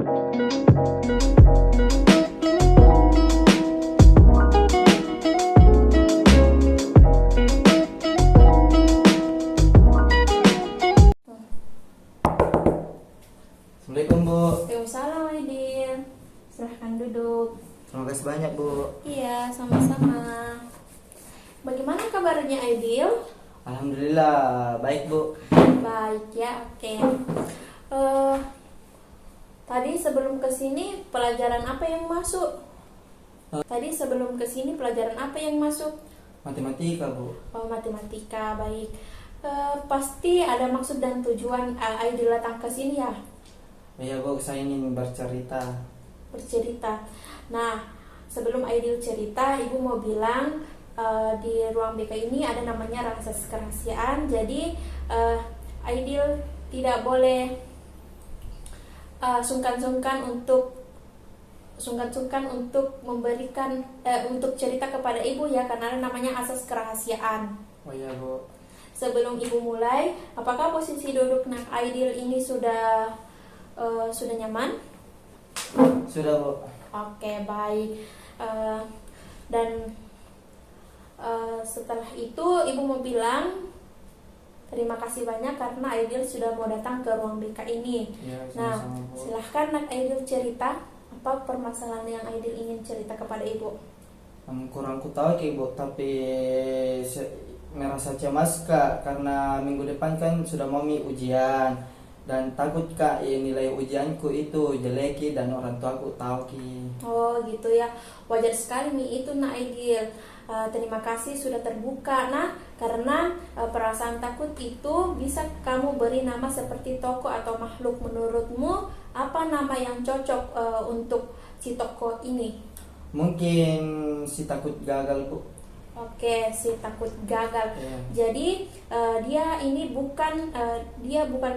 Assalamualaikum Bu. Waalaikumsalam Aidil. Silahkan duduk. Terima kasih banyak Bu. Iya, sama-sama. Bagaimana kabarnya Aidil? Alhamdulillah baik Bu. Baik ya, oke. Tadi sebelum kesini pelajaran apa yang masuk? Matematika Bu. Oh, matematika, baik. Pasti ada maksud dan tujuan Aidil datang ke sini ya? Iya Bu, saya ingin bercerita. Nah, sebelum Aidil cerita, Ibu mau bilang di ruang BK ini ada namanya rahasia kerahasiaan. Jadi Aidil tidak boleh sungkan-sungkan untuk memberikan untuk cerita kepada Ibu ya, karena ada namanya asas kerahasiaan. Oh iya Bu. Sebelum Ibu mulai, apakah posisi duduk Aidil ini sudah nyaman? Sudah Bu. Oke, baik. Dan setelah itu Ibu mau bilang terima kasih banyak karena Aidil sudah mau datang ke ruang BK ini. Ya, Nah, sama-sama Bu. silahkan Aidil cerita apa permasalahan yang Aidil ingin cerita kepada Ibu. Kurang ku tahu Ki Bu, tapi merasa cemas Kak karena minggu depan kan sudah mau ujian. Dan takut Kak nilai ujianku itu jelek dan orang tua aku tahu Ki. Oh gitu ya, wajar sekali nih itu Aidil. Terima kasih sudah terbuka karena perasaan takut itu bisa kamu beri nama seperti tokoh atau makhluk. Menurutmu apa nama yang cocok untuk si tokoh ini? Mungkin si takut gagal Bu. Oke, si takut gagal. Ya. Jadi dia ini bukan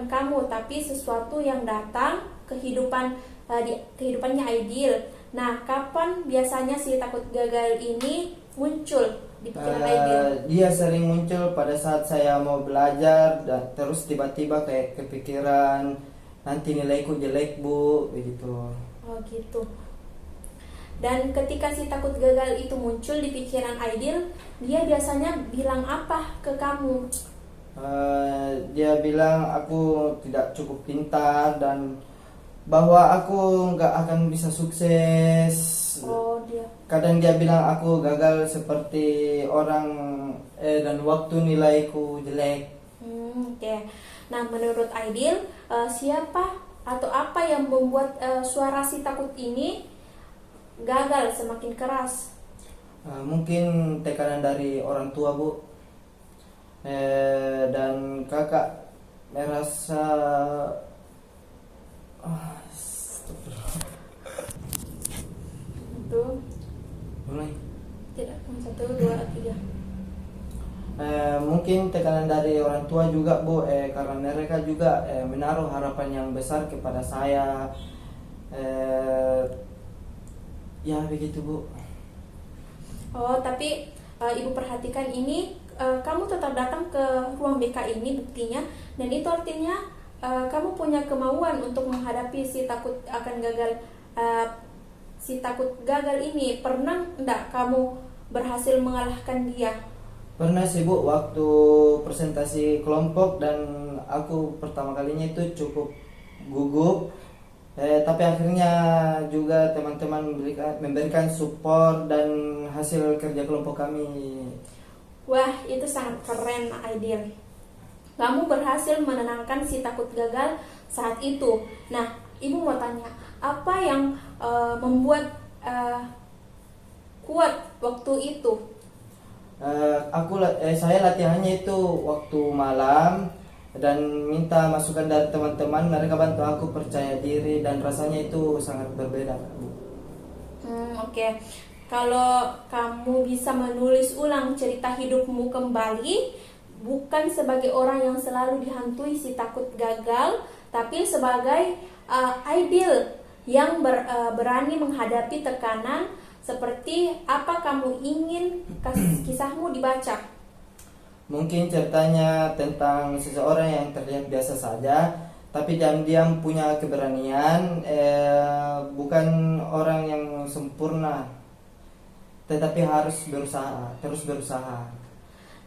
kamu, tapi sesuatu yang datang kehidupannya Aidil. Nah, kapan biasanya si takut gagal ini muncul di pikiran Aidil? Dia sering muncul pada saat saya mau belajar dan terus tiba-tiba kayak kepikiran nanti nilaiku jelek Bu, begitu. Oh gitu. Dan ketika si takut gagal itu muncul di pikiran Aidil, dia biasanya bilang apa ke kamu? Dia bilang aku tidak cukup pintar dan bahwa aku nggak akan bisa sukses. Oh dia. Kadang dia bilang aku gagal seperti orang dan waktu nilaiku jelek. Oke. Nah, menurut Aidil, siapa atau apa yang membuat suara si takut ini gagal semakin keras? Mungkin tekanan dari orang tua Bu. Dan kakak merasa Itu mulai. tidak 1, 2, 3. Mungkin tekanan dari orang tua juga Bu, karena mereka juga menaruh harapan yang besar kepada saya. Ya begitu Bu. Oh, tapi Ibu perhatikan ini, kamu tetap datang ke ruang BK ini buktinya, dan itu artinya kamu punya kemauan untuk menghadapi si takut akan gagal, si takut gagal ini. Pernah enggak kamu berhasil mengalahkan dia? Pernah sih Bu, waktu presentasi kelompok dan aku pertama kalinya itu cukup gugup. Tapi akhirnya juga teman-teman memberikan support dan hasil kerja kelompok kami. Wah, itu sangat keren Aidil. Kamu berhasil menenangkan si takut gagal saat itu. Nah, Ibu mau tanya, apa yang membuat kuat waktu itu? Saya latihannya itu waktu malam dan minta masukan dari teman-teman. Mereka bantu aku percaya diri dan rasanya itu sangat berbeda Bu. Oke. Kalau kamu bisa menulis ulang cerita hidupmu kembali, bukan sebagai orang yang selalu dihantui si takut gagal, tapi sebagai Aidil yang berani menghadapi tekanan, seperti apa kamu ingin kisahmu dibaca? Mungkin ceritanya tentang seseorang yang terlihat biasa saja, tapi diam-diam punya keberanian, bukan orang yang sempurna, tetapi harus berusaha, terus berusaha.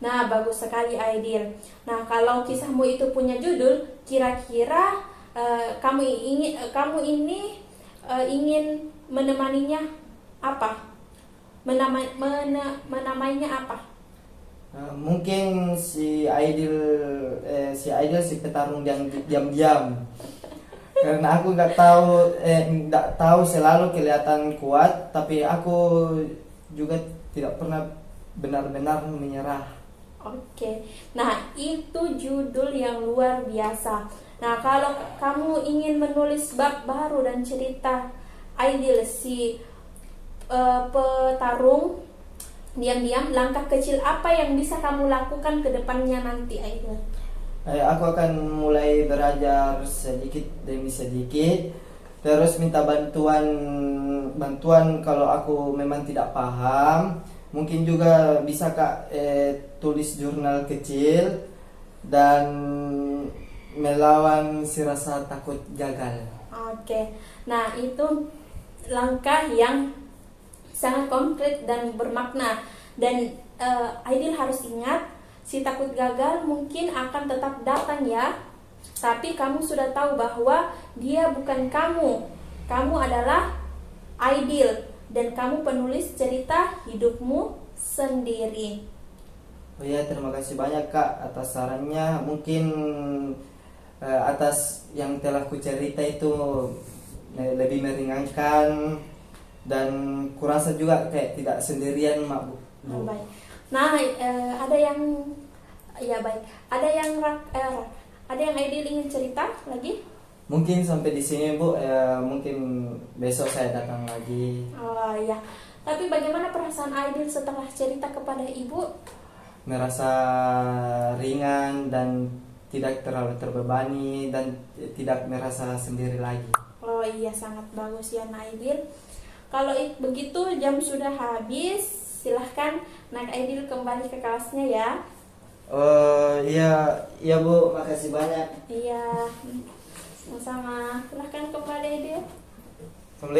Nah, bagus sekali Aidil. Nah, kalau kisahmu itu punya judul, kira-kira kamu ini ingin menemaninya apa? Menamainya apa? Mungkin si Aidil si petarung yang diam-diam, karena aku nggak tahu selalu kelihatan kuat, tapi aku juga tidak pernah benar-benar menyerah. Oke, nah itu judul yang luar biasa. Nah, kalau kamu ingin menulis bab baru dan cerita Aidil si petarung diam-diam, langkah kecil apa yang bisa kamu lakukan ke depannya nanti Aidil? Aku akan mulai belajar sedikit demi sedikit, terus minta bantuan kalau aku memang tidak paham. Mungkin juga bisa Kak tulis jurnal kecil dan melawan si rasa takut gagal. Oke, nah itu langkah yang sangat konkret dan bermakna. Dan Aidil harus ingat, si takut gagal mungkin akan tetap datang ya, tapi kamu sudah tahu bahwa dia bukan kamu. Kamu adalah Aidil dan kamu penulis cerita hidupmu sendiri. Oh ya, terima kasih banyak Kak atas sarannya. Mungkin atas yang telah ku cerita itu lebih meringankan, dan kurasa juga kayak tidak sendirian Mak Bu. Baik. Nah, ada yang baik. Ada yang Aidil ingin cerita lagi? Mungkin sampai di sini Bu. Mungkin besok saya datang lagi. Oh ya. Tapi bagaimana perasaan Aidil setelah cerita kepada ibu? Merasa ringan dan tidak terlalu terbebani, dan tidak merasa sendiri lagi. Oh iya, sangat bagus ya Aidil. Kalau begitu jam sudah habis, silahkan Nak Aidil kembali ke kelasnya ya. Oh iya Bu, makasih banyak. Iya, sama-sama. Silahkan kembali Aidil. Assalamualaikum.